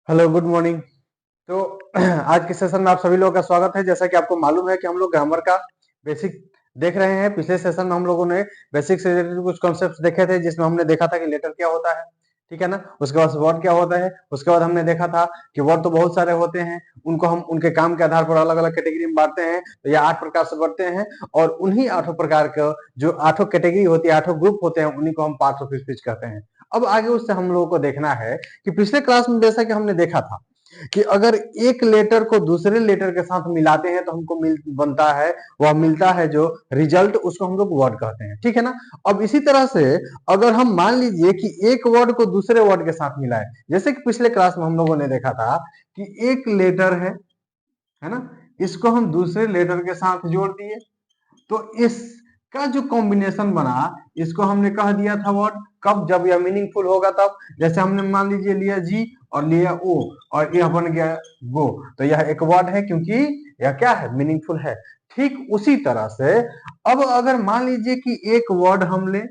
Hello, good morning. तो आज के सेशन में आप सभी लोगों का स्वागत है। जैसा कि आपको मालूम है कि हम लोग ग्रामर का बेसिक देख रहे हैं। पिछले सेशन में हम लोगों ने बेसिक से रिलेटेड कुछ कॉन्सेप्ट्स देखे थे, जिसमें हमने देखा था कि लेटर क्या होता है, ठीक है ना। उसके बाद वर्ड क्या होता है, उसके बाद हमने देखा था कि वर्ड तो बहुत सारे होते हैं, उनको हम उनके काम के आधार पर अलग अलग कैटेगरी में बांटते हैं। तो ये 8 प्रकार से बढ़ते हैं, और उन्हीं 8 प्रकार के जो 8 कैटेगरी होती है, 8 ग्रुप होते हैं, उन्हीं को हम पार्ट्स ऑफ स्पीच कहते हैं। अब आगे उससे हम लोगों को देखना है कि पिछले क्लास में जैसा कि हमने देखा था कि अगर एक लेटर को दूसरे लेटर के साथ मिलाते हैं तो हमको बनता है, वह मिलता है जो रिजल्ट, उसको हम लोग वर्ड कहते हैं, ठीक है ना। अब इसी तरह से अगर हम मान लीजिए कि एक वर्ड को दूसरे वर्ड के साथ मिलाए, जैसे कि पिछले क्लास में हम लोगों ने देखा था कि एक लेटर है ना, इसको हम दूसरे लेटर के साथ जोड़ दिए, तो इसका जो कॉम्बिनेशन बना, इसको हमने कह दिया था वर्ड। कब? जब यह मीनिंगफुल होगा तब। जैसे हमने मान लीजिए लिया जी और लिया ओ, और यह बन गया गो, तो यह एक वर्ड है, क्योंकि यह क्या है? मीनिंगफुल है। ठीक उसी तरह से अब अगर मान लीजिए कि एक वर्ड हम ले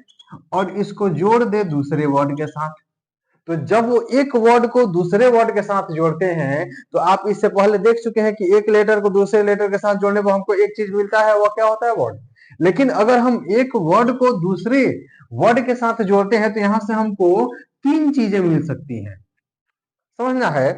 और इसको जोड़ दे दूसरे वर्ड के साथ, तो जब वो एक वर्ड को दूसरे वर्ड के साथ जोड़ते हैं, तो आप इससे पहले देख चुके हैं कि एक लेटर को दूसरे लेटर के साथ जोड़ने पर हमको एक चीज मिलता है, वो क्या होता है? वर्ड। लेकिन अगर हम एक वर्ड को दूसरे वर्ड के साथ जोड़ते हैं, तो यहां से हमको 3 चीजें मिल सकती हैं। समझना है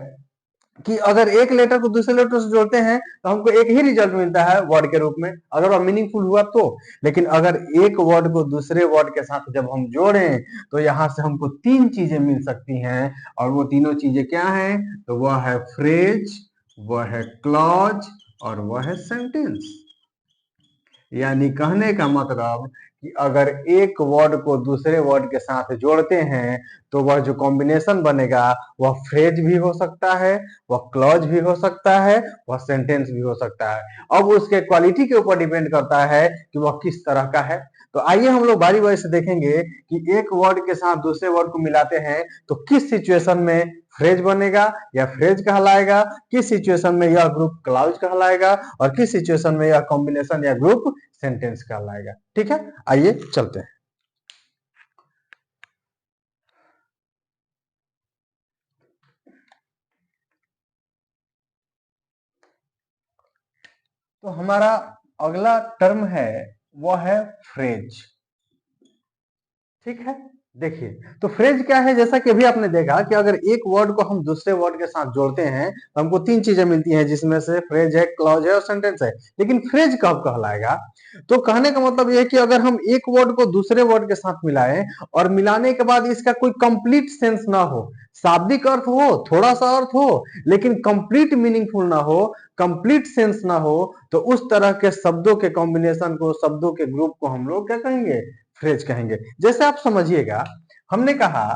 कि अगर एक लेटर को दूसरे लेटर से जोड़ते हैं तो हमको एक ही रिजल्ट मिलता है वर्ड के रूप में, अगर वह मीनिंगफुल हुआ तो। लेकिन अगर एक वर्ड को दूसरे वर्ड के साथ जब हम जोड़ें, तो यहां से हमको 3 चीजें मिल सकती हैं, और वो तीनों चीजें क्या हैं? तो वह है फ्रेज, वह है क्लॉज, और वह है सेंटेंस। यानी कहने का मतलब कि अगर एक वर्ड को दूसरे वर्ड के साथ जोड़ते हैं, तो वह जो कॉम्बिनेशन बनेगा, वह फ्रेज भी हो सकता है, वह क्लॉज भी हो सकता है, वह सेंटेंस भी हो सकता है। अब उसके क्वालिटी के ऊपर डिपेंड करता है कि वह किस तरह का है। तो आइए हम लोग बारी बारी से देखेंगे कि एक वर्ड के साथ दूसरे वर्ड को मिलाते हैं तो किस सिचुएशन में फ्रेज बनेगा या फ्रेज कहलाएगा, किस सिचुएशन में यह ग्रुप क्लाउज कहलाएगा, और किस सिचुएशन में यह कॉम्बिनेशन या ग्रुप सेंटेंस कहलाएगा। ठीक है, आइए चलते हैं। तो हमारा अगला टर्म है, वह है फ्रेज। ठीक है, देखिए, तो फ्रेज क्या है? जैसा कि अभी आपने देखा कि अगर एक वर्ड को हम दूसरे वर्ड के साथ जोड़ते हैं तो हमको 3 चीजें मिलती हैं, जिसमें से फ्रेज है, क्लॉज है और सेंटेंस है। लेकिन फ्रेज कब कहलाएगा? तो कहने का मतलब यह है कि अगर हम एक वर्ड को दूसरे वर्ड के साथ मिलाएं और मिलाने के बाद इसका कोई कंप्लीट सेंस ना हो, शाब्दिक अर्थ हो, थोड़ा सा अर्थ हो, लेकिन कंप्लीट मीनिंगफुल ना हो, कंप्लीट सेंस ना हो, तो उस तरह के शब्दों के कॉम्बिनेशन को, शब्दों के ग्रुप को हम लोग क्या कहेंगे? फ्रेज कहेंगे। जैसे आप समझिएगा, हमने कहा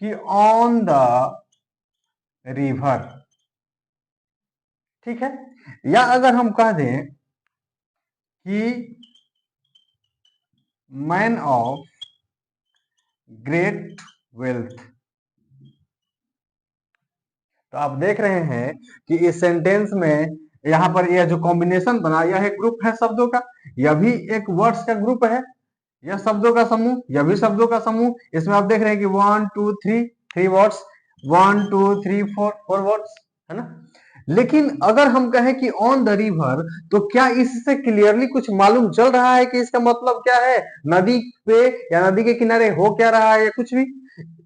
कि ऑन द रिवर, ठीक है, या अगर हम कह दें कि मैन ऑफ ग्रेट वेल्थ, तो आप देख रहे हैं कि इस सेंटेंस में यहां पर यह जो कॉम्बिनेशन बना, यह एक ग्रुप है शब्दों का, यह भी एक वर्ड्स का ग्रुप है, यह शब्दों का समूह, यह भी शब्दों का समूह। इसमें आप देख रहे हैं कि 1 2 3 3 वर्ड्स, 1 2 3 4 4 वर्ड्स, है ना। लेकिन अगर हम कहें कि ऑन द रिवर, तो क्या इससे क्लियरली कुछ मालूम चल रहा है कि इसका मतलब क्या है? नदी पे या नदी के किनारे हो क्या रहा है या कुछ भी?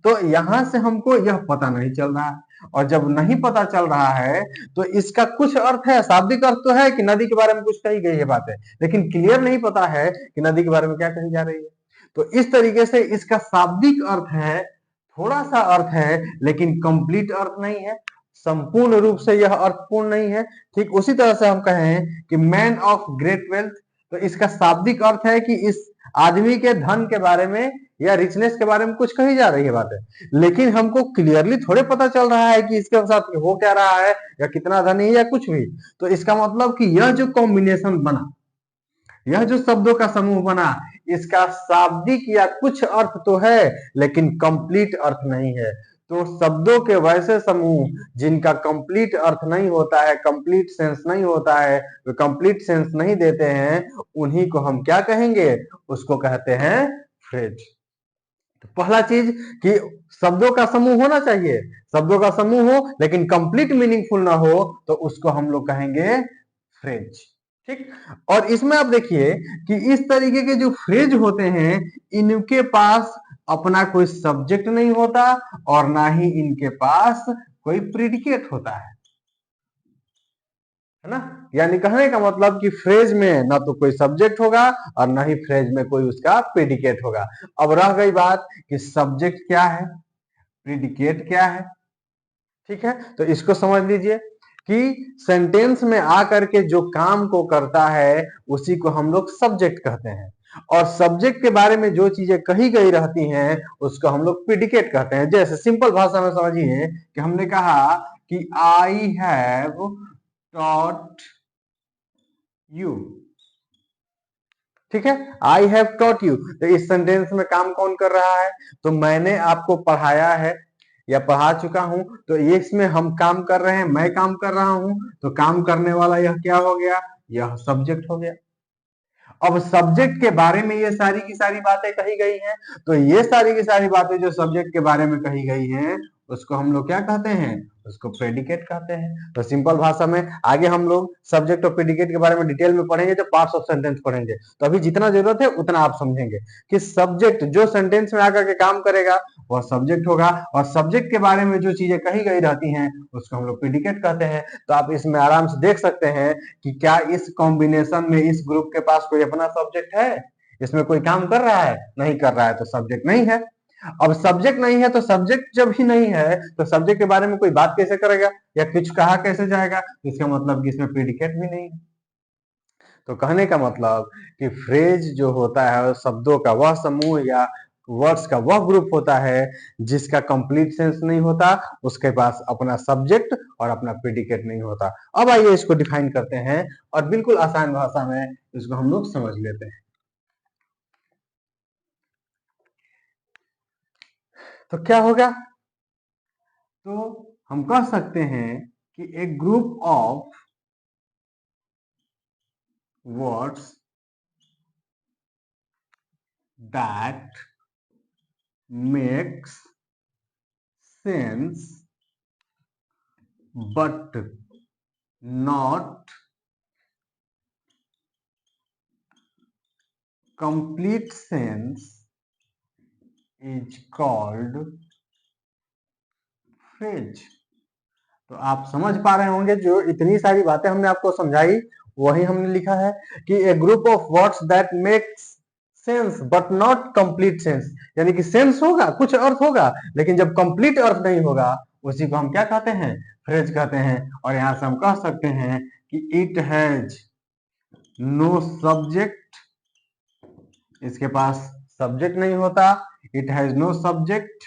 तो यहां से हमको यह पता नहीं चल रहा है। और जब नहीं पता चल रहा है, तो इसका कुछ अर्थ है, शाब्दिक अर्थ तो है कि नदी के बारे में कुछ कही गई है बात है, लेकिन क्लियर नहीं पता है कि नदी के बारे में क्या कही जा रही है। तो इस तरीके से इसका शाब्दिक अर्थ है, थोड़ा सा अर्थ है, लेकिन कंप्लीट अर्थ नहीं है, संपूर्ण रूप से यह अर्थपूर्ण नहीं है। ठीक उसी तरह से हम कहें कि मैन ऑफ ग्रेट वेल्थ, तो इसका शाब्दिक अर्थ है कि इस आदमी के धन के बारे में या रिचनेस के बारे में कुछ कही जा रही है बात है, लेकिन हमको क्लियरली थोड़े पता चल रहा है कि इसके साथ हो क्या रहा है, या कितना धनी है या कुछ भी। तो इसका मतलब कि यह जो कॉम्बिनेशन बना, यह जो शब्दों का समूह बना, इसका शाब्दिक या कुछ अर्थ तो है, लेकिन कंप्लीट अर्थ नहीं है। तो शब्दों के वैसे समूह जिनका कंप्लीट अर्थ नहीं होता है, कंप्लीट सेंस नहीं होता है, वे कंप्लीट सेंस नहीं देते हैं, उन्हीं को हम क्या कहेंगे? उसको कहते हैं फ्रेज। पहला चीज कि शब्दों का समूह होना चाहिए, शब्दों का समूह हो लेकिन कंप्लीट मीनिंगफुल ना हो तो उसको हम लोग कहेंगे फ्रेज। ठीक। और इसमें आप देखिए कि इस तरीके के जो फ्रेज होते हैं इनके पास अपना कोई सब्जेक्ट नहीं होता और ना ही इनके पास कोई प्रीडिकेट होता है ना। यानी कहने का मतलब कि फ्रेज में ना तो कोई सब्जेक्ट होगा और ना ही फ्रेज में कोई उसका प्रीडिकेट होगा। अब रह गई बात कि सब्जेक्ट क्या है, प्रीडिकेट क्या है। ठीक है, तो इसको समझ लीजिए कि सेंटेंस में आकर के जो काम को करता है उसी को हम लोग सब्जेक्ट कहते हैं, और सब्जेक्ट के बारे में जो चीजें कही गई रहती हैं उसको हम लोग प्रीडिकेट कहते हैं। जैसे सिंपल भाषा में समझिए कि हमने कहा कि आई हैव टॉट यू। ठीक है, आई हैव टॉट यू, तो इस सेंटेंस में काम कौन कर रहा है, तो मैंने आपको पढ़ाया है या पढ़ा चुका हूं, तो ये इसमें हम काम कर रहे हैं, मैं काम कर रहा हूं, तो काम करने वाला यह क्या हो गया, यह सब्जेक्ट हो गया। अब सब्जेक्ट के बारे में ये सारी की सारी बातें कही गई हैं, तो ये सारी की सारी बातें जो सब्जेक्ट के बारे में कही गई हैं उसको हम लोग क्या कहते हैं, उसको प्रेडिकेट कहते हैं। तो सिंपल भाषा में आगे हम लोग सब्जेक्ट और प्रेडिकेट के बारे में डिटेल में पढ़ेंगे, जो पार्ट्स ऑफ सेंटेंस पढ़ेंगे, तो अभी जितना जरूरत है उतना आप समझेंगे कि सब्जेक्ट जो सेंटेंस में आकर के काम करेगा वह सब्जेक्ट होगा, और सब्जेक्ट के बारे में जो चीजें कही गई रहती हैं उसको हम लोग प्रेडिकेट कहते हैं। तो आप इसमें आराम से देख सकते हैं कि क्या इस कॉम्बिनेशन में इस ग्रुप के पास कोई अपना सब्जेक्ट है, इसमें कोई काम कर रहा है, नहीं कर रहा है, तो सब्जेक्ट नहीं है। अब सब्जेक्ट नहीं है तो सब्जेक्ट जब ही नहीं है तो सब्जेक्ट के बारे में कोई बात कैसे करेगा या कुछ कहा कैसे जाएगा, इसका मतलब कि इसमें प्रीडिकेट भी नहीं है। तो कहने का मतलब कि फ्रेज जो होता है शब्दों का वह समूह या वर्ड्स का वह ग्रुप होता है जिसका कंप्लीट सेंस नहीं होता, उसके पास अपना सब्जेक्ट और अपना प्रीडिकेट नहीं होता। अब आइए इसको डिफाइन करते हैं और बिल्कुल आसान भाषा में इसको हम लोग समझ लेते हैं। तो क्या होगा, तो हम कह सकते हैं कि एक group of words that makes sense but not complete sense is called phrase। तो आप समझ पा रहे होंगे जो इतनी सारी बातें हमने आपको समझाई वही हमने लिखा है कि a group of words that makes sense but not complete sense, यानी कि सेंस होगा, कुछ अर्थ होगा, लेकिन जब कंप्लीट अर्थ नहीं होगा उसी को हम क्या कहते हैं, फ्रेज कहते हैं। और यहां से हम कह सकते हैं कि इट हैज नो सब्जेक्ट, इसके पास सब्जेक्ट नहीं होता, it has no subject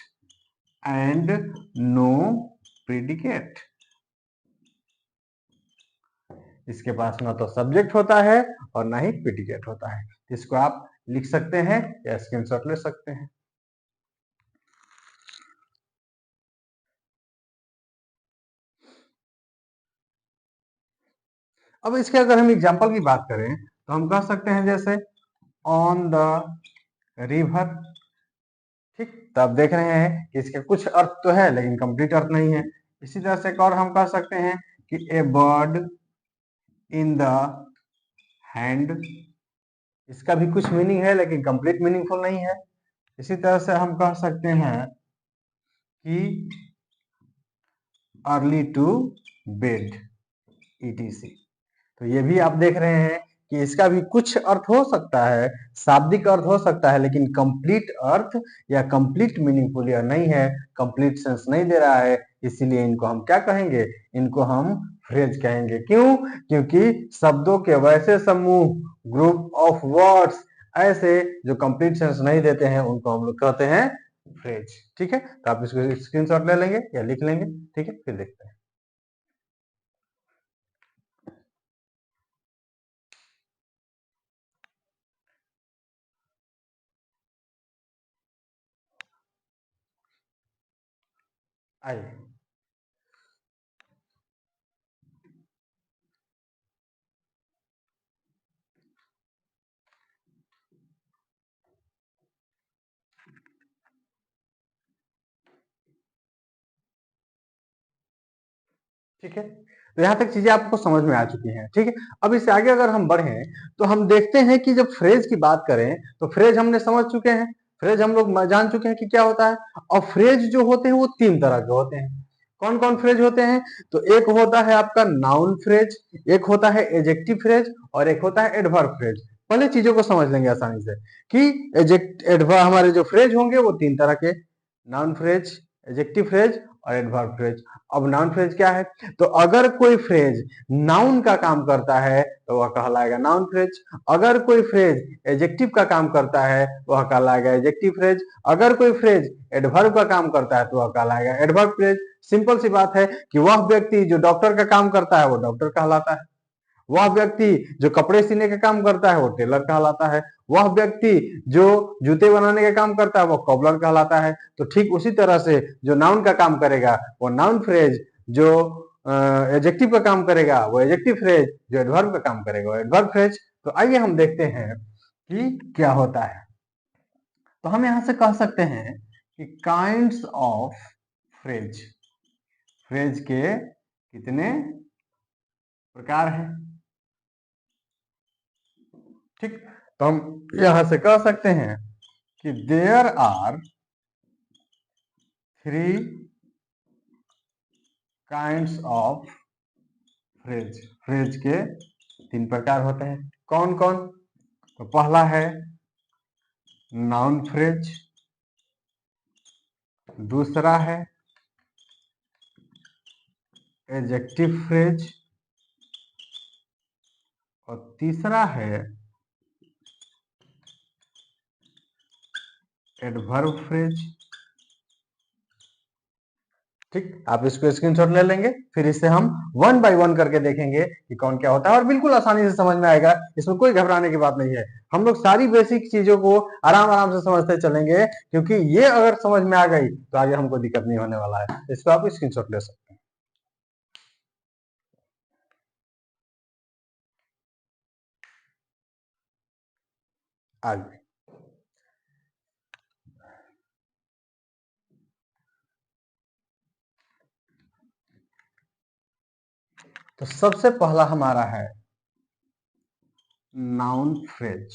and no predicate, इसके पास ना तो सब्जेक्ट होता है और ना ही प्रीडिकेट होता है। इसको आप लिख सकते हैं या स्क्रीनशॉट ले सकते हैं। अब इसके अगर हम एग्जांपल की बात करें तो हम कह सकते हैं जैसे ऑन द रिवर। ठीक, तो आप देख रहे हैं कि इसके कुछ अर्थ तो है लेकिन कंप्लीट अर्थ नहीं है। इसी तरह से एक और हम कह सकते हैं कि ए बर्ड इन द हैंड, इसका भी कुछ मीनिंग है लेकिन कंप्लीट मीनिंगफुल नहीं है। इसी तरह से हम कह सकते हैं कि अर्ली टू बेड ईटीसी। तो ये भी आप देख रहे हैं कि इसका भी कुछ अर्थ हो सकता है, शाब्दिक अर्थ हो सकता है, लेकिन कंप्लीट अर्थ या कंप्लीट मीनिंगफुल यह नहीं है, कंप्लीट सेंस नहीं दे रहा है। इसीलिए इनको हम क्या कहेंगे, इनको हम फ्रेज कहेंगे। क्यों, क्योंकि शब्दों के वैसे समूह, ग्रुप ऑफ वर्ड्स ऐसे जो कंप्लीट सेंस नहीं देते हैं उनको हम लोग कहते हैं फ्रेज। ठीक है, तो आप इसको स्क्रीनशॉट ले लेंगे या लिख लेंगे। ठीक है, फिर देखते हैं। आइए, ठीक है, तो यहाँ तक चीजें आपको समझ में आ चुकी हैं। ठीक है, अब इससे आगे अगर हम बढ़े तो हम देखते हैं कि जब फ्रेज की बात करें तो फ्रेज हमने समझ चुके हैं, फ्रेज हम लोग जान चुके हैं कि क्या होता है। और फ्रेज जो होते हैं वो तीन तरह के होते हैं। कौन कौन फ्रेज होते हैं? तो एक होता है आपका नाउन फ्रेज, एक होता है एडजेक्टिव फ्रेज और एक होता है एडवर्ब फ्रेज। पहले चीजों को समझ लेंगे आसानी से कि एडवर्ब हमारे जो फ्रेज होंगे वो तीन तरह के, नाउन फ्रेज, एडजेक्टिव फ्रेज और एडवर्ब फ्रेज। अब नाउन फ्रेज क्या है? तो अगर कोई फ्रेज नाउन का काम करता है तो वह कहलाएगा नाउन फ्रेज। अगर कोई फ्रेज एडजेक्टिव का काम करता है वह कहलाएगा एडजेक्टिव फ्रेज। अगर कोई फ्रेज एडवर्ब का काम करता है तो वह कहलाएगा एडवर्ब फ्रेज। सिंपल सी बात है कि वह व्यक्ति जो डॉक्टर का काम करता है वो डॉक्टर कहलाता है, वह व्यक्ति जो कपड़े सीने का काम करता है वो टेलर कहलाता है, वह व्यक्ति जो जूते बनाने का काम करता है वो कॉबलर कहलाता है। तो ठीक उसी तरह से जो नाउन का काम करेगा वो नाउन फ्रेज, जो एडजेक्टिव का काम करेगा वो एडजेक्टिव फ्रेज, जो एडवर्ब का काम करेगा वो एडवर्ब फ्रेज। तो आइए हम देखते हैं कि क्या होता है। तो हम यहां से कह सकते हैं कि काइंड्स ऑफ फ्रेज, फ्रेज के कितने प्रकार हैं। ठीक, तो हम यहां से कह सकते हैं कि there are three kinds of phrase, phrase के तीन प्रकार होते हैं। कौन कौन? तो पहला है नाउन फ्रेज, दूसरा है एडजेक्टिव फ्रेज और तीसरा है एडवर्ब फ्रेज। ठीक, आप इसको स्क्रीनशॉट ले लेंगे, फिर इसे हम वन बाय वन करके देखेंगे कि कौन क्या होता है और बिल्कुल आसानी से समझ में आएगा, इसमें कोई घबराने की बात नहीं है। हम लोग सारी बेसिक चीजों को आराम आराम से समझते चलेंगे, क्योंकि ये अगर समझ में आ गई तो आगे हमको दिक्कत नहीं होने वाला है। इसको आप स्क्रीनशॉट ले सकते हैं। आगे तो सबसे पहला हमारा है नाउन फ्रेज।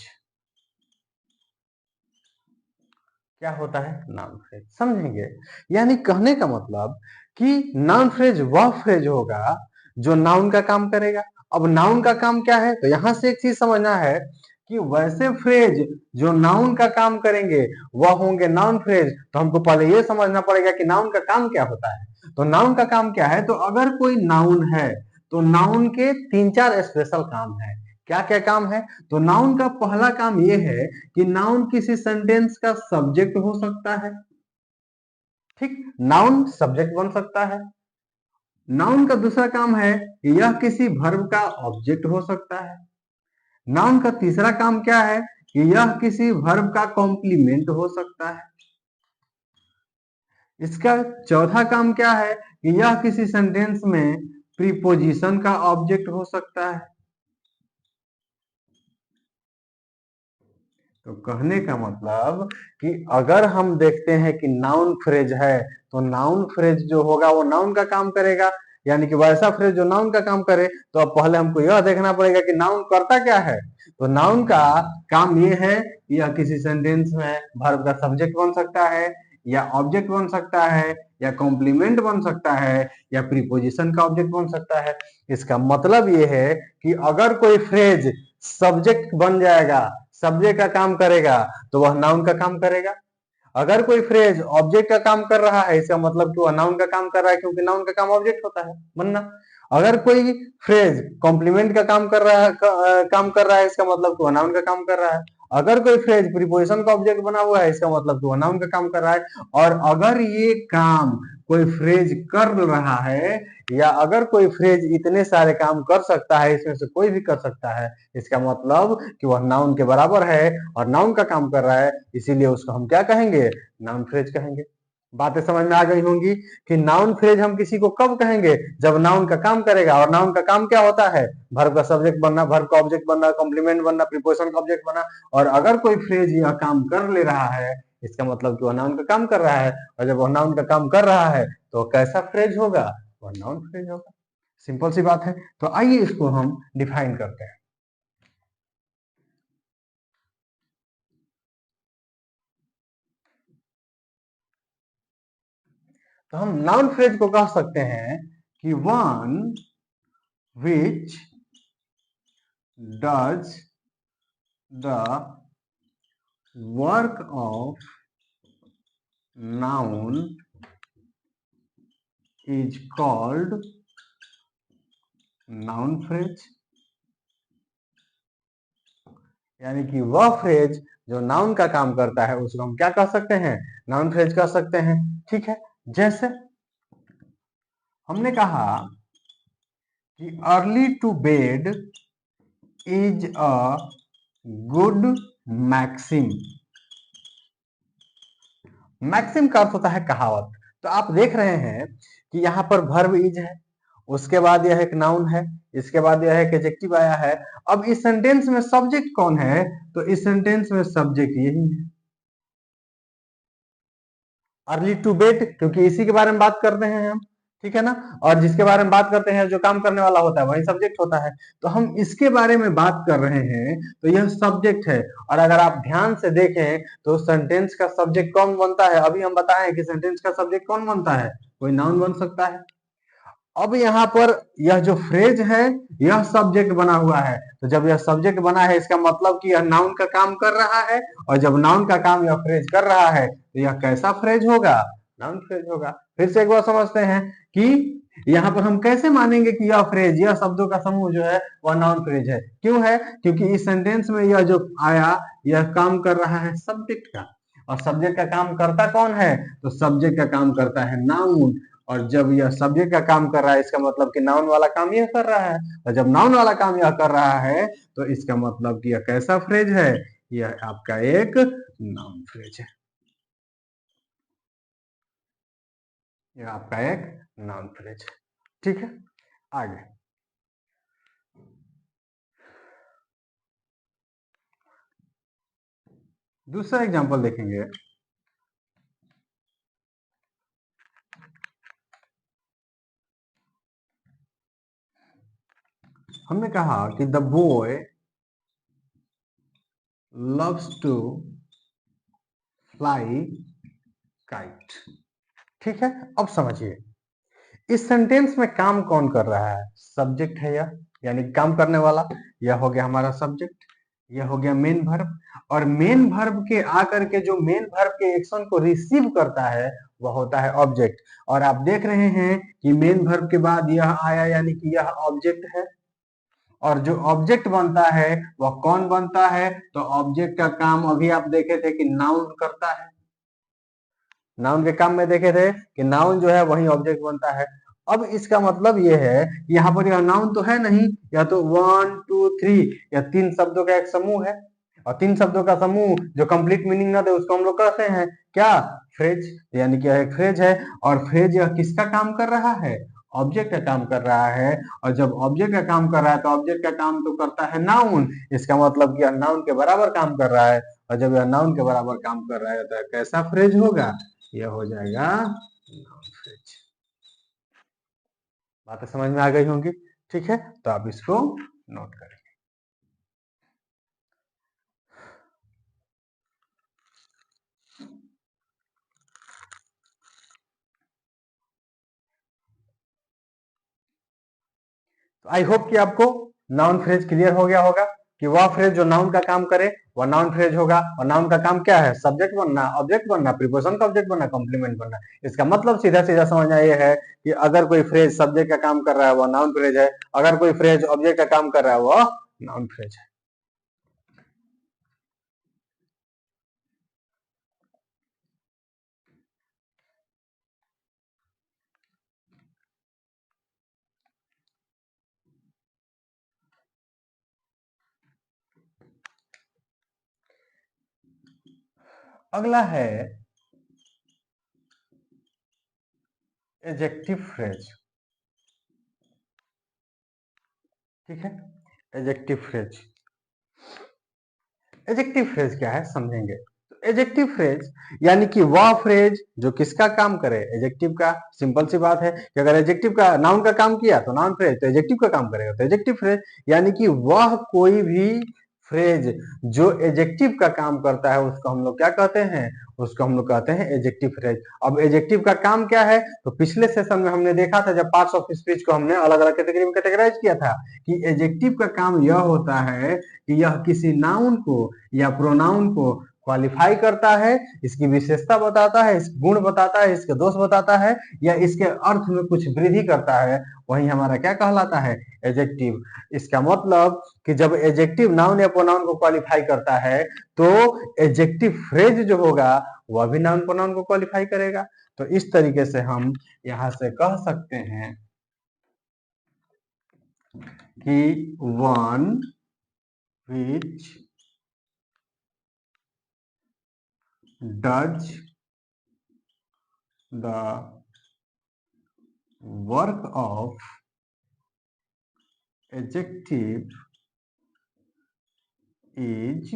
क्या होता है नाउन फ्रेज, समझेंगे। यानी कहने का मतलब कि नाउन फ्रेज वह फ्रेज होगा जो नाउन का काम करेगा। अब नाउन का काम क्या है? तो यहां से एक चीज समझना है कि वैसे फ्रेज जो नाउन का काम करेंगे वह होंगे नाउन फ्रेज। तो हमको पहले यह समझना पड़ेगा कि नाउन का काम क्या होता है। तो नाउन का काम क्या है? तो अगर कोई नाउन है तो नाउन के तीन चार स्पेशल काम है। क्या क्या काम है? तो नाउन का पहला काम यह है कि नाउन किसी सेंटेंस का सब्जेक्ट हो सकता है। ठीक, नाउन सब्जेक्ट बन सकता है। नाउन का दूसरा काम है कि यह किसी वर्ब का ऑब्जेक्ट हो सकता है। नाउन का तीसरा काम क्या है कि यह किसी वर्ब का कॉम्प्लीमेंट हो सकता है। इसका चौथा काम क्या है कि यह किसी सेंटेंस में प्रीपोजिशन का ऑब्जेक्ट हो सकता है। तो कहने का मतलब कि अगर हम देखते हैं कि नाउन फ्रेज है तो नाउन फ्रेज जो होगा वो नाउन का काम करेगा, यानी कि वैसा फ्रेज जो नाउन का काम करे। तो अब पहले हमको यह देखना पड़ेगा कि नाउन करता क्या है। तो नाउन का काम ये है कि यह किसी सेंटेंस में वर्ब का सब्जेक्ट बन सकता है, या ऑब्जेक्ट बन सकता है, या कॉम्प्लीमेंट बन सकता है, या प्रीपोजिशन का ऑब्जेक्ट बन सकता है। इसका मतलब ये है कि अगर कोई फ्रेज सब्जेक्ट बन जाएगा, सब्जेक्ट का काम करेगा, तो वह नाउन का काम करेगा। अगर कोई फ्रेज ऑब्जेक्ट का काम कर रहा है, इसका मतलब कि वह नाउन का काम कर रहा है, क्योंकि नाउन का काम ऑब्जेक्ट होता है बनना। अगर कोई फ्रेज कॉम्प्लीमेंट का काम कर रहा है, काम कर रहा है, इसका मतलब कि वह नाउन का काम कर रहा है। अगर कोई फ्रेज प्रीपोजिशन का ऑब्जेक्ट बना हुआ है, इसका मतलब कि वह नाउन का काम कर रहा है। और अगर ये काम कोई फ्रेज कर रहा है, या अगर कोई फ्रेज इतने सारे काम कर सकता है, इसमें से कोई भी कर सकता है, इसका मतलब कि वह नाउन के बराबर है और नाउन का काम कर रहा है, इसीलिए उसको हम क्या कहेंगे? नाउन फ्रेज कहेंगे। बातें समझ में आ गई होंगी कि नाउन फ्रेज हम किसी को कब कहेंगे? जब नाउन का काम करेगा। और नाउन का काम क्या होता है? वर्ब का सब्जेक्ट बनना, वर्ब का ऑब्जेक्ट बनना, कॉम्प्लीमेंट बनना, प्रीपोजिशन का ऑब्जेक्ट बनना। और अगर कोई फ्रेज यह काम कर ले रहा है, इसका मतलब कि वह नाउन का काम कर रहा है। और जब वह नाउन का काम कर रहा है तो कैसा फ्रेज होगा? वह नाउन फ्रेज होगा। सिंपल सी बात है। तो आइए इसको हम डिफाइन करते हैं। तो हम नाउन फ्रेज को कह सकते हैं कि one which does the work of noun is called noun phrase. यानी कि वह फ्रेज जो नाउन का काम करता है उसको हम क्या कह सकते हैं, नाउन फ्रेज कह सकते हैं। ठीक है, जैसे हमने कहा कि early to bed is a good maxim. Maxim का अर्थ होता है कहावत। तो आप देख रहे हैं कि यहाँ पर वर्ब इज है, उसके बाद यह एक नाउन है, इसके बाद यह एक एडजेक्टिव आया है। अब इस सेंटेंस में सब्जेक्ट कौन है, तो इस सेंटेंस में सब्जेक्ट यही है, अर्ली टू बेड, क्योंकि इसी के बारे में बात कर रहे हैं हम। ठीक है ना, और जिसके बारे में बात करते हैं जो काम करने वाला होता है वही सब्जेक्ट होता है। तो हम इसके बारे में बात कर रहे हैं तो यह सब्जेक्ट है। और अगर आप ध्यान से देखें तो सेंटेंस का सब्जेक्ट कौन बनता है, अभी हम बताएं कि सेंटेंस का सब्जेक्ट कौन बनता है, कोई नाउन बन सकता है। अब यहाँ पर यह जो फ्रेज है यह सब्जेक्ट बना हुआ है। तो जब यह सब्जेक्ट बना है इसका मतलब कि यह नाउन का काम कर रहा है, और जब नाउन का काम यह फ्रेज कर रहा है तो यह कैसा फ्रेज होगा, नाउन फ्रेज होगा। फिर से एक बार समझते हैं कि यहाँ पर हम कैसे मानेंगे कि यह फ्रेज, यह शब्दों का समूह जो है वह नाउन फ्रेज है। क्यों है, क्योंकि इस सेंटेंस में यह जो आया यह काम कर रहा है सब्जेक्ट का, और सब्जेक्ट का काम करता कौन है, तो सब्जेक्ट का काम करता है नाउन। और जब यह सब्जेक्ट का काम कर रहा है इसका मतलब कि नाउन वाला काम यह कर रहा है, और जब नाउन वाला काम यह कर रहा है तो इसका मतलब कि यह कैसा फ्रेज है, यह आपका एक नाउन फ्रेज है, यह आपका एक नाउन फ्रेज है। ठीक है, आगे दूसरा एग्जांपल देखेंगे। हमने कहा कि the boy loves to fly kite. ठीक है, अब समझिए इस सेंटेंस में काम कौन कर रहा है, सब्जेक्ट है यह, यानी काम करने वाला। यह हो गया हमारा सब्जेक्ट, यह हो गया मेन वर्ब। और मेन वर्ब के आकर के जो मेन वर्ब के एक्शन को रिसीव करता है वह होता है ऑब्जेक्ट। और आप देख रहे हैं कि मेन वर्ब के बाद यह आया, यानी कि यह ऑब्जेक्ट है। और जो ऑब्जेक्ट बनता है वह कौन बनता है, तो ऑब्जेक्ट का काम अभी आप देखे थे कि नाउन करता है। नाउन के काम में देखे थे कि नाउन जो है वही ऑब्जेक्ट बनता है। अब इसका मतलब ये है कि यहाँ पर यह नाउन तो है नहीं, या तो वन टू थ्री, या तीन शब्दों का एक समूह है। और तीन शब्दों का समूह जो कंप्लीट मीनिंग ना दे उसको हम लोग कहते हैं क्या, फ्रेज। यानी कि एक फ्रेज है, और फ्रेज यह किसका काम कर रहा है, ऑब्जेक्ट का काम कर रहा है। और जब ऑब्जेक्ट का काम कर रहा है तो ऑब्जेक्ट का काम तो करता है नाउन, इसका मतलब कि यह नाउन के बराबर काम कर रहा है। और जब यह नाउन के बराबर काम कर रहा है तो कैसा फ्रेज होगा, यह हो जाएगा नाउन फ्रेज। बातें समझ में आ गई होंगी। ठीक है, तो आप इसको नोट करें। तो आई होप कि आपको नाउन फ्रेज क्लियर हो गया होगा कि वह फ्रेज जो नाउन का काम करे वह नाउन फ्रेज होगा। और नाउन का काम क्या है, सब्जेक्ट बनना, ऑब्जेक्ट बनना, प्रीपोजिशन का ऑब्जेक्ट बनना, कॉम्प्लीमेंट बनना। इसका मतलब सीधा सीधा समझना यह है कि अगर कोई फ्रेज सब्जेक्ट का काम कर रहा है वह नाउन फ्रेज है, अगर कोई फ्रेज ऑब्जेक्ट का काम कर रहा है वह नाउन फ्रेज है। अगला है एडजेक्टिव फ्रेज। ठीक है, एडजेक्टिव फ्रेज। एडजेक्टिव फ्रेज क्या है समझेंगे। तो एजेक्टिव फ्रेज यानी कि वह फ्रेज जो किसका काम करे, एजेक्टिव का। सिंपल सी बात है कि अगर एजेक्टिव का नाउन का काम किया तो नाउन फ्रेज, तो एजेक्टिव का काम करेगा तो एजेक्टिव फ्रेज। यानी कि वह कोई भी फ्रेज जो एजेक्टिव का काम करता है उसको हम लोग क्या कहते हैं, उसको हम लोग कहते हैं एजेक्टिव फ्रेज। अब एजेक्टिव का काम क्या है, तो पिछले सेशन में हमने देखा था जब पार्ट्स ऑफ स्पीच को हमने अलग अलग कैटेगरी में कैटेगराइज किया था कि एजेक्टिव का काम यह होता है कि यह किसी नाउन को या प्रोनाउन को क्वालिफाई करता है, इसकी विशेषता बताता है, इसके गुण बताता है, इसके दोष बताता है, या इसके अर्थ में कुछ वृद्धि करता है, वही हमारा क्या कहलाता है, एजेक्टिव। इसका मतलब कि जब एजेक्टिव नाउन या प्रोनाउन को क्वालिफाई करता है तो एजेक्टिव फ्रेज जो होगा वह भी नाउन प्रोनाउन को क्वालिफाई करेगा। तो इस तरीके से हम यहां से कह सकते हैं कि one which does the work of adjective is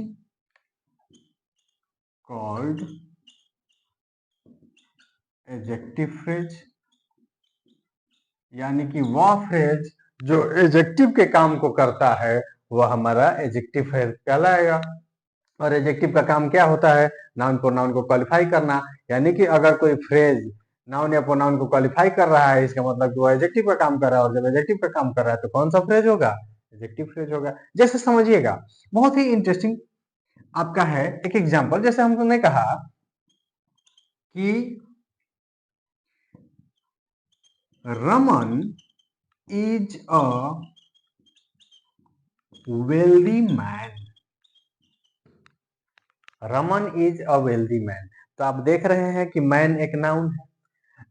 called adjective phrase। यानी कि वह फ्रेज जो एजेक्टिव के काम को करता है वह हमारा एजेक्टिव फ्रेज कहलाएगा। और एजेक्टिव का काम क्या होता है, नाउन प्रोनाउन को क्वालिफाई करना। यानी कि अगर कोई फ्रेज नाउन या प्रोनाउन को क्वालिफाई कर रहा है इसका मतलब कि वो एजेक्टिव का काम कर रहा है, और जब एजेक्टिव का काम कर रहा है तो कौन सा फ्रेज होगा, एजेक्टिव फ्रेज होगा। जैसे समझिएगा, बहुत ही इंटरेस्टिंग आपका है एक एग्जांपल। जैसे हमने कहा कि Raman is a wealthy man. Raman is a wealthy man. तो आप देख रहे हैं कि मैन एक नाउन है,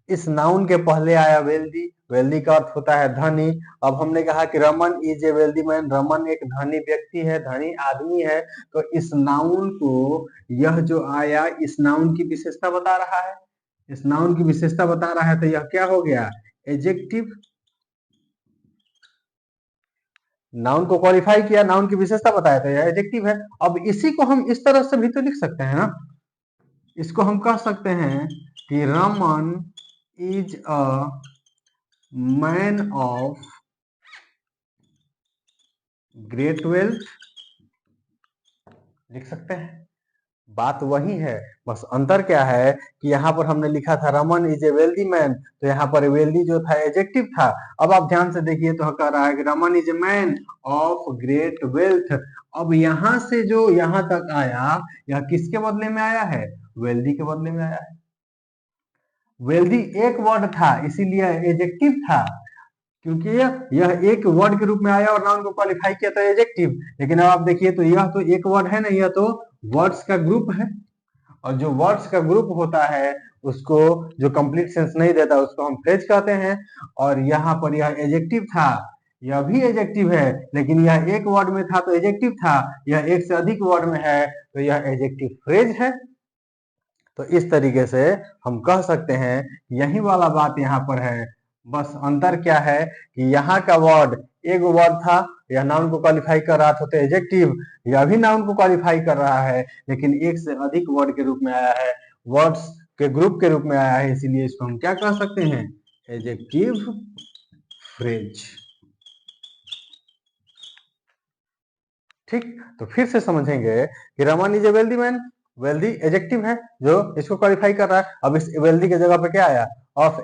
इस नाउन के पहले आया वेल्दी। वेल्दी का अर्थ होता है धनी। अब हमने कहा कि Raman is a wealthy man, Raman एक धनी व्यक्ति है, धनी आदमी है। तो इस नाउन को, यह जो आया इस नाउन की विशेषता बता रहा है, इस नाउन की विशेषता बता रहा है, तो यह क्या हो गया, एजेक्टिव। नाउन को क्वालिफाई किया, नाउन की विशेषता बताया, तो यह एजेक्टिव है। अब इसी को हम इस तरह से भी तो लिख सकते हैं ना, इसको हम कह सकते हैं कि Raman is a man of great wealth, लिख सकते हैं। बात वही है, बस अंतर क्या है कि यहाँ पर हमने लिखा था Raman is a wealthy man, तो यहाँ पर वेल्दी जो था एडजेक्टिव था। अब आप ध्यान से देखिए तो कह रहा है कि Raman is a man of great wealth. अब यहाँ से जो यहाँ तक आया, यह किसके बदले में आया है, वेल्दी के बदले में आया है। वेल्दी एक वर्ड था इसीलिए एडजेक्टिव था, क्योंकि यह एक वर्ड के रूप में आया और नाउन को क्वालिफाई किया तो एडजेक्टिव। लेकिन अब आप देखिए तो यह तो एक वर्ड है नहीं, यह तो वर्ड्स का ग्रुप है, और जो वर्ड्स का ग्रुप होता है उसको, जो कंप्लीट सेंस नहीं देता उसको हम फ्रेज कहते हैं। और यहाँ पर यह एडजेक्टिव था, यह भी एडजेक्टिव है, लेकिन यह एक वर्ड में था तो एडजेक्टिव था, यह एक से अधिक वर्ड में है तो यह एडजेक्टिव फ्रेज है। तो इस तरीके से हम कह सकते हैं यही वाला बात यहाँ पर है। बस अंतर क्या है कि यहाँ का वर्ड एक वर्ड था, यह नाउन को क्वालिफाई कर रहा था तो एडजेक्टिव, यह भी नाउन को क्वालिफाई कर रहा है लेकिन एक से अधिक वर्ड के रूप में आया है, वर्ड्स के ग्रुप के रूप में आया है, इसीलिए इसको हम क्या कह सकते हैं, एडजेक्टिव फ्रेज। ठीक, तो फिर से समझेंगे कि Raman is a wealthy man, wealthy adjective है जो इसको क्वालिफाई कर रहा है। अब इस वेल्दी के जगह पे क्या आया, ऑफ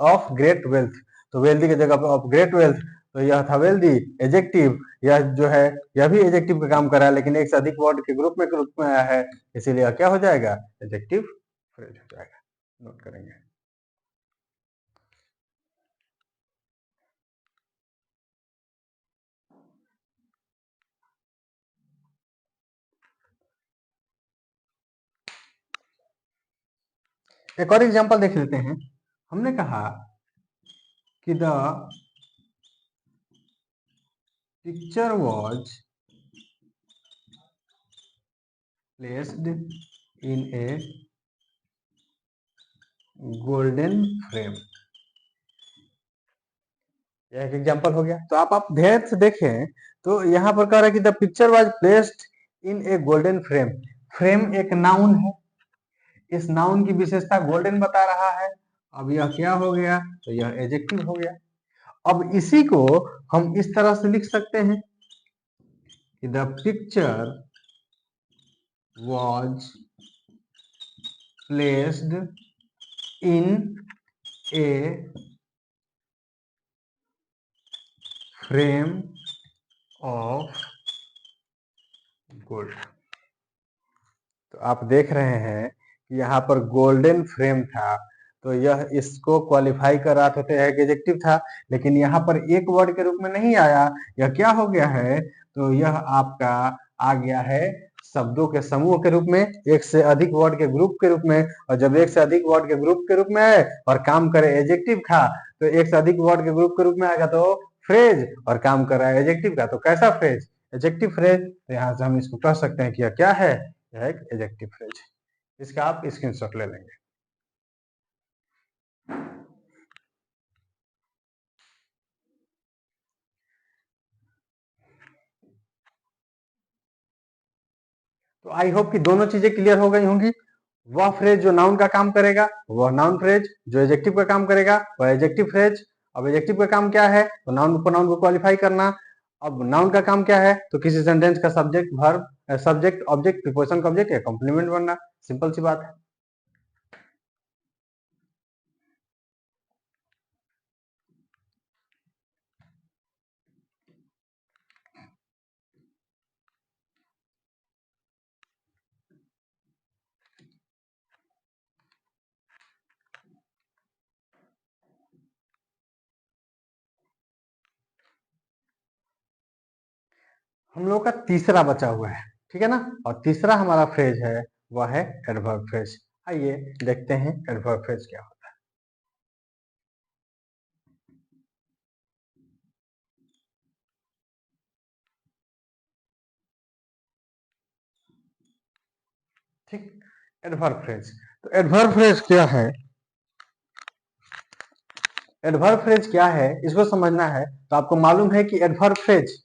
ऑफ ग्रेट वेल्थ, तो वेल्दी के जगह पे ऑफ ग्रेट वेल्थ, तो यह था वेल्दी एडजेक्टिव। यह जो है यह भी एडजेक्टिव का काम कर रहा है लेकिन एक से अधिक वर्ड के ग्रुप में आया है, इसीलिए क्या हो जाएगा, एडजेक्टिव फ्रेज हो जाएगा। नोट करेंगे। एक और एग्जांपल देख लेते हैं। हमने कहा कि the picture was placed in a golden frame। यह एक एग्जांपल हो गया। तो आप ध्यान से देखें तो यहाँ पर कह रहा है कि the picture was placed in A golden frame. Frame एक नाउन है, इस नाउन की विशेषता गोल्डन बता रहा है। अब यह क्या हो गया, तो यह एडजेक्टिव हो गया। अब इसी को हम इस तरह से लिख सकते हैं कि the picture was placed in a frame of gold। तो आप देख रहे हैं कि यहाँ पर गोल्डन फ्रेम था, तो यह इसको क्वालिफाई कर रहा था, तो यह एडजेक्टिव था, लेकिन यहाँ पर एक वर्ड के रूप में नहीं आया। यह क्या हो गया है, तो यह आपका आ गया है शब्दों के समूह के रूप में, एक से अधिक वर्ड के ग्रुप के रूप में। और जब एक से अधिक वर्ड के ग्रुप के रूप में आए और काम करे एडजेक्टिव का, तो एक से अधिक वर्ड के ग्रुप के रूप में आएगा तो फ्रेज, और काम कर रहा है एडजेक्टिव का, तो कैसा फ्रेज, एडजेक्टिव फ्रेज। तो यहाँ से हम इसको कह सकते हैं कि यह क्या है, यह एक एडजेक्टिव फ्रेज। इसका आप स्क्रीनशॉट ले लेंगे। तो आई होप कि दोनों चीजें क्लियर हो गई होंगी। वह फ्रेज जो नाउन का काम करेगा वह नाउन फ्रेज, जो एडजेक्टिव का काम करेगा वह एडजेक्टिव फ्रेज। अब एडजेक्टिव का काम क्या है, तो नाउन को क्वालिफाई करना। अब नाउन का काम क्या है, तो किसी सेंटेंस का subject verb, subject object preposition का ऑब्जेक्ट या कॉम्प्लीमेंट बनना। सिंपल सी बात है। हम लोग का तीसरा बचा हुआ है, ठीक है ना। और तीसरा हमारा फ्रेज है, वह है एडवर्ब फ्रेज। आइए देखते हैं एडवर्ब फ्रेज क्या होता है। ठीक, एडवर्ब फ्रेज। तो एडवर्ब फ्रेज क्या है, एडवर्ब फ्रेज क्या है इसको समझना है। तो आपको मालूम है कि एडवर्ब फ्रेज,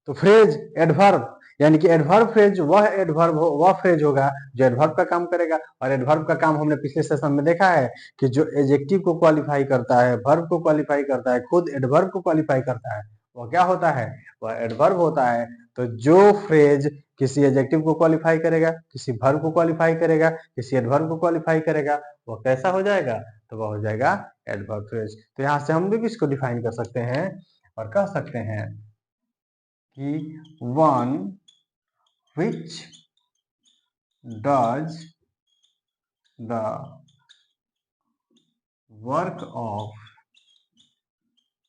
तो फ्रेज एडवर्ब, यानी कि एडवर्ब फ्रेज वह एडवर्ब वह फ्रेज होगा जो एडवर्ब का काम करेगा। और एडवर्ब का काम हमने पिछले सेशन में देखा है कि जो एडजेक्टिव को क्वालिफाई करता है, वर्ब को क्वालिफाई करता है, खुद एडवर्ब को क्वालिफाई करता है, वह क्या होता है, वह एडवर्ब होता है। तो जो फ्रेज किसी एडजेक्टिव को क्वालिफाई करेगा, किसी वर्ब को क्वालिफाई करेगा, किसी एडवर्ब को क्वालिफाई करेगा, वह कैसा हो जाएगा, तो वह हो जाएगा एडवर्ब फ्रेज। तो यहाँ से हम लोग इसको डिफाइन कर सकते हैं और कह सकते हैं कि one which does the work of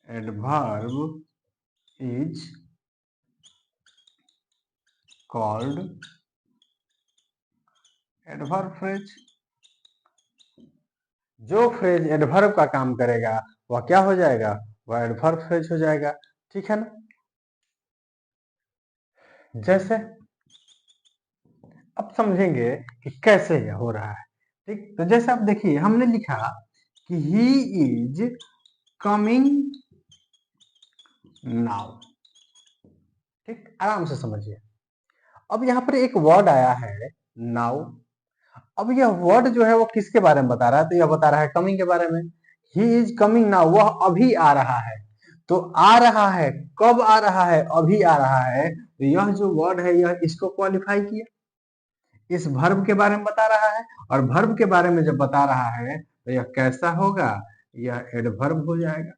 adverb is called adverb phrase। जो फ्रेज एडवर्ब का काम करेगा वह क्या हो जाएगा, वह एडवर्ब फ्रेज हो जाएगा। ठीक है ना। जैसे अब समझेंगे कि कैसे यह हो रहा है। ठीक, तो जैसे आप देखिए हमने लिखा कि ही इज कमिंग नाउ। ठीक, आराम से समझिए। अब यहाँ पर एक वर्ड आया है नाउ। अब यह वर्ड जो है वो किसके बारे में बता रहा है, तो यह बता रहा है कमिंग के बारे में। ही इज कमिंग नाउ, वह अभी आ रहा है। तो आ रहा है, कब आ रहा है, अभी आ रहा है। तो यह जो वर्ड है यह इसको क्वालिफाई किया, इस वर्ब के बारे में बता रहा है। और वर्ब के बारे में जब बता रहा है तो यह कैसा होगा, यह एडवर्ब हो जाएगा।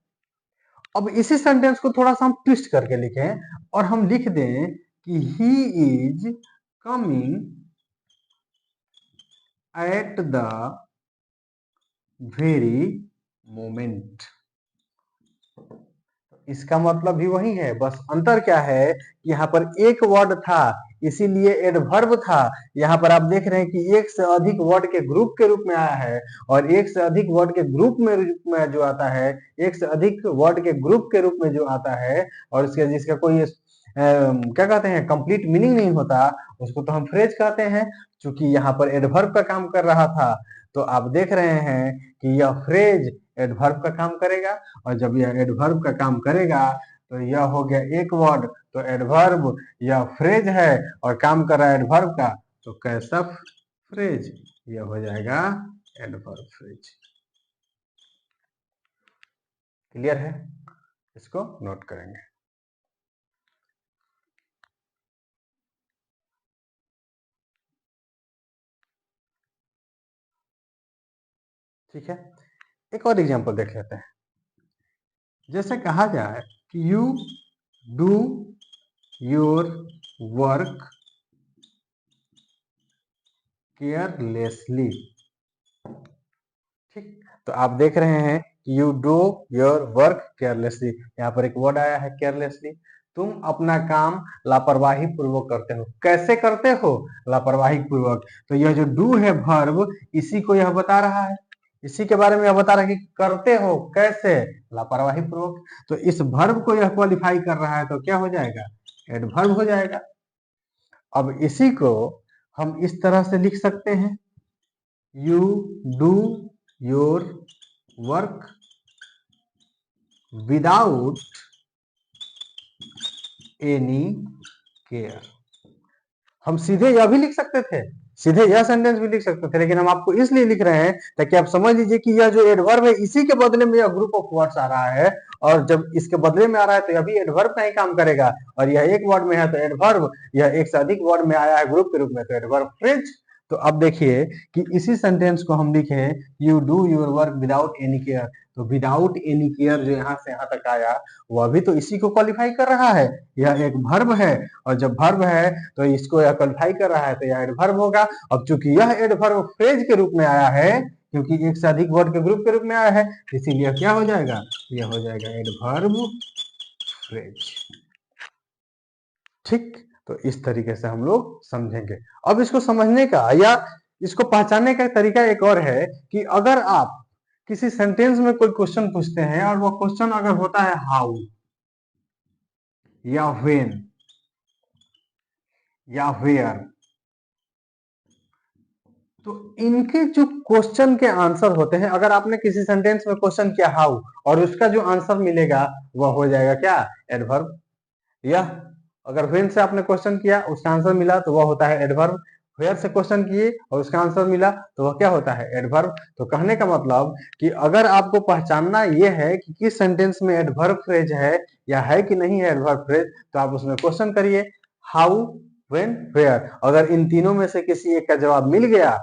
अब इसी सेंटेंस को थोड़ा सा हम ट्विस्ट करके लिखें और हम लिख दें कि he is coming at the very moment. इसका मतलब भी वही है, बस अंतर क्या है कि यहाँ पर एक वर्ड था इसीलिए एडवर्ब था। यहाँ पर आप देख रहे हैं कि एक से अधिक वर्ड के ग्रुप के रूप में आया है, और एक से अधिक वर्ड के ग्रुप में जो आता है, एक से अधिक वर्ड के ग्रुप के रूप में जो आता है और इसका जिसका कोई क्या कहते हैं कंप्लीट मीनिंग नहीं होता, उसको तो हम फ्रेज कहते हैं। चूंकि यहाँ पर एडवर्ब का काम कर रहा था, तो आप देख रहे हैं कि यह फ्रेज एडवर्ब का काम करेगा। और जब यह एडवर्ब का काम करेगा तो यह हो गया एक वर्ड, तो एडवर्ब यह फ्रेज है और काम कर रहा है एडवर्ब का, तो कैसा फ्रेज, यह हो जाएगा एडवर्ब फ्रेज। क्लियर है? इसको नोट करेंगे। ठीक है, एक और एग्जांपल देख लेते हैं। जैसे कहा जाए कि you do your work carelessly. ठीक, तो आप देख रहे हैं you do your work carelessly, यहाँ पर एक वर्ड आया है केयरलेसली। तुम अपना काम लापरवाही पूर्वक करते हो। कैसे करते हो? लापरवाही पूर्वक। तो यह जो डू है वर्ब, इसी को यह बता रहा है, इसी के बारे में यह बता रहा है कि करते हो कैसे, लापरवाही पूर्वक। तो इस वर्ब को यह क्वालिफाई कर रहा है, तो क्या हो जाएगा? एडवर्ब हो जाएगा। अब इसी को हम इस तरह से लिख सकते हैं, you do your work without any care. हम सीधे यह भी लिख सकते थे, सीधे यह सेंटेंस भी लिख सकते थे, लेकिन हम आपको इसलिए लिख रहे हैं ताकि आप समझ लीजिए कि यह जो एडवर्ब है, इसी के बदले में यह ग्रुप ऑफ वर्ड्स आ रहा है, और जब इसके बदले में आ रहा है तो यह भी एडवर्ब का ही काम करेगा। और यह एक वर्ड में है तो एडवर्ब, यह एक से अधिक वर्ड में आया है ग्रुप के रूप में तो एडवर्ब फ्रेज। तो अब देखिए कि इसी सेंटेंस को हम लिखे you do your work without any care. तो विदाउट एनी केयर जो यहाँ से यहाँ तक आया, वह भी तो इसी को क्वालिफाई कर रहा है। यह एक वर्ब है, और जब वर्ब है तो इसको यह क्वालिफाई कर रहा है, तो यह एडवर्ब होगा। अब चूंकि यह एडवर्ब फ्रेज के रूप में आया है, क्योंकि एक से अधिक वर्ड के ग्रुप के रूप में आया है, इसीलिए क्या हो जाएगा? यह हो जाएगा एडवर्ब फ्रेज। ठीक, तो इस तरीके से हम लोग समझेंगे। अब इसको समझने का या इसको पहचानने का तरीका एक और है कि अगर आप किसी सेंटेंस में कोई क्वेश्चन पूछते हैं, और वो क्वेश्चन अगर होता है हाउ या व्हेन या वेयर, तो इनके जो क्वेश्चन के आंसर होते हैं, अगर आपने किसी सेंटेंस में क्वेश्चन किया हाउ, और उसका जो आंसर मिलेगा वह हो जाएगा क्या? एडवर्ब। या अगर व्हेन से आपने क्वेश्चन किया, उसका आंसर मिला, तो वह होता है एडवर्ब। वेयर से क्वेश्चन किए और उसका आंसर मिला, तो वह क्या होता है? एडवर्ब। तो कहने का मतलब कि अगर आपको पहचानना यह है कि किस सेंटेंस में एडवर्ब फ्रेज है या है कि नहीं है एडवर्ब फ्रेज, तो आप उसमें क्वेश्चन करिए हाउ, व्हेन, वेयर। अगर इन तीनों में से किसी एक का जवाब मिल गया,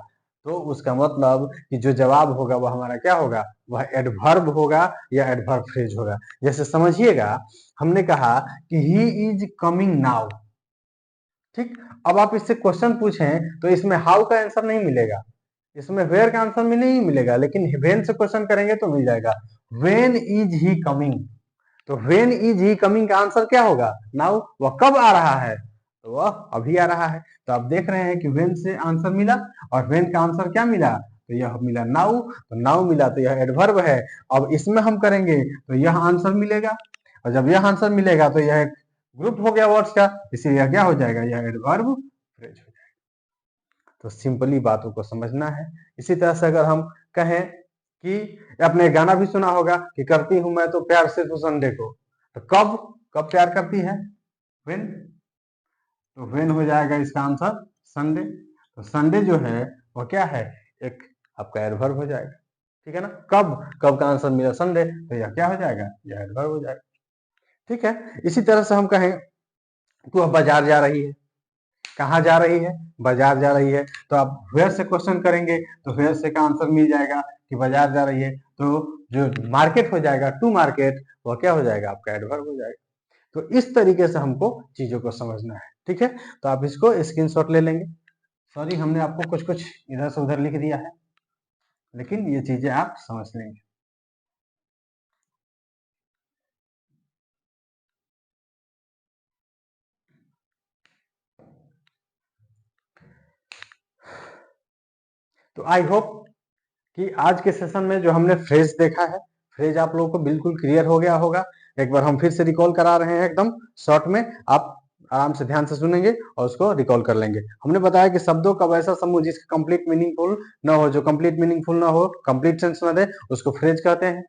तो उसका मतलब कि जो जवाब होगा वह हमारा क्या होगा? वह एडवर्ब होगा या एडवर्ब फ्रेज होगा। जैसे समझिएगा, हमने कहा कि ही इज कमिंग नाउ। ठीक, अब आप इससे क्वेश्चन पूछें तो इसमें हाउ का आंसर नहीं मिलेगा, इसमें वेयर का आंसर में नहीं मिलेगा, लेकिन व्हेन से क्वेश्चन करेंगे तो मिल जाएगा। व्हेन इज ही कमिंग, तो व्हेन इज ही कमिंग का आंसर क्या होगा? नाउ। वह कब आ रहा है? तो वह अभी आ रहा है। तो आप देख रहे हैं कि व्हेन से आंसर मिला, और व्हेन का आंसर क्या मिला? तो यह मिला नाउ। तो नाउ मिला तो यह एडवर्ब है। अब इसमें हम करेंगे तो यह आंसर मिलेगा, और जब यह आंसर मिलेगा तो यह एक ग्रुप हो गया वर्ड्स का, इसीलिए क्या हो जाएगा? यह एडवर्ब फ्रेज हो जाएगा। तो सिंपली बातों को समझना है। इसी तरह से अगर हम कहें कि आपने गाना भी सुना होगा कि करती हूं मैं तो प्यार सिर्फ संडे को, तो कब कब प्यार करती है? व्हेन। तो व्हेन हो जाएगा इसका आंसर संडे। तो संडे जो है वो क्या है? एक आपका एडवर्ब हो जाएगा। ठीक है ना? कब कब का आंसर मिला संडे, तो यह क्या हो जाएगा? यह एडवर्ब हो जाएगा। ठीक है, इसी तरह से हम कहें कि वह बाजार जा रही है। कहाँ जा रही है? बाजार जा रही है। तो आप वेयर से क्वेश्चन करेंगे तो वेयर से का आंसर मिल जाएगा कि बाजार जा रही है। तो जो मार्केट हो जाएगा, टू मार्केट, वह क्या हो जाएगा? आपका एडवर्ब हो जाएगा। तो इस तरीके से हमको चीजों को समझना है। ठीक है, तो आप इसको स्क्रीनशॉट ले लेंगे। सॉरी, हमने आपको कुछ कुछ इधर से उधर लिख दिया है, लेकिन ये चीजें आप समझ लेंगे। तो आई होप कि आज के सेशन में जो हमने फ्रेज देखा है, फ्रेज आप लोगों को बिल्कुल क्लियर हो गया होगा। एक बार हम फिर से रिकॉल करा रहे हैं एकदम शॉर्ट में, आप आराम से ध्यान से सुनेंगे और उसको रिकॉल कर लेंगे। हमने बताया कि शब्दों का वैसा समूह जिसका कंप्लीट मीनिंगफुल न हो, जो कंप्लीट मीनिंगफुल ना हो, कंप्लीट सेंस न दे, उसको फ्रेज कहते हैं।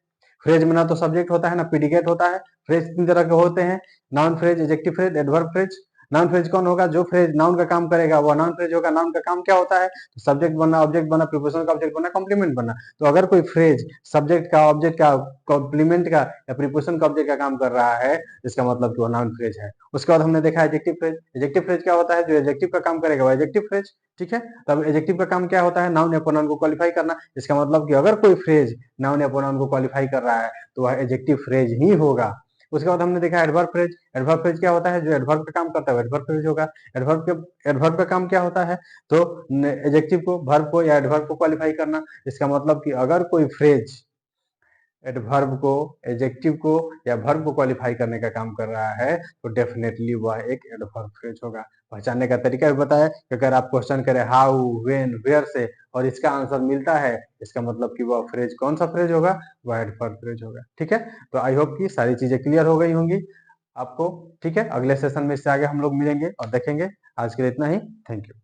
फ्रेज में ना तो सब्जेक्ट होता है ना प्रीडिकेट होता है। फ्रेज तीन तरह के होते हैं, noun phrase, adjective phrase, adverb phrase. Noun phrase कौन होगा? जो फ्रेज नाउन का काम करेगा वो नाउन फ्रेज होगा। नाउन का काम क्या होता है? तो सब्जेक्ट बनना, ऑब्जेक्ट बनना, प्रीपोजिशन का ऑब्जेक्ट बनना, कॉम्प्लीमेंट बनना। तो अगर कोई फ्रेज सब्जेक्ट का, ऑब्जेक्ट का, कॉम्प्लीमेंट का या प्रीपोजिशन का, ऑब्जेक्ट का काम कर रहा है, इसका मतलब कि वो नाउन फ्रेज है। उसके बाद हमने देखा एडजेक्टिव फ्रेज। एडजेक्टिव फ्रेज क्या होता है? जो एडजेक्टिव का काम करेगा वो एडजेक्टिव फ्रेज, ठीक है। तब एडजेक्टिव का काम क्या होता है? नाउन या प्रोनाउन को क्वालिफाई करना। इसका मतलब कि अगर कोई फ्रेज नाउन या प्रोनाउन को क्वालिफाई कर रहा है तो वह एडजेक्टिव फ्रेज ही होगा। उसके बाद हमने देखा एडवर्ब फ्रेज। एडवर्ब फ्रेज क्या होता है? जो एडवर्ब का काम करता है एडवर्ब फ्रेज होगा। एडवर्ब का काम क्या होता है? तो एडजेक्टिव को, वर्ब को या एडवर्ब को क्वालिफाई करना। इसका मतलब कि अगर कोई फ्रेज एडवर्ब को, एडजेक्टिव को या वर्ब को क्वालिफाई करने का काम कर रहा है तो डेफिनेटली वह एक एडवर्ब फ्रेज होगा। पहचानने का तरीका भी बताया कि अगर आप क्वेश्चन करें हाउ, व्हेन, वेयर से और इसका आंसर मिलता है, इसका मतलब कि वह फ्रेज कौन सा फ्रेज होगा? वह एडवर्ब फ्रेज होगा, ठीक है। तो आई होप कि सारी चीजें क्लियर हो गई होंगी आपको, ठीक है। अगले सेशन में इससे आगे हम लोग मिलेंगे और देखेंगे। आज के लिए इतना ही, थैंक यू।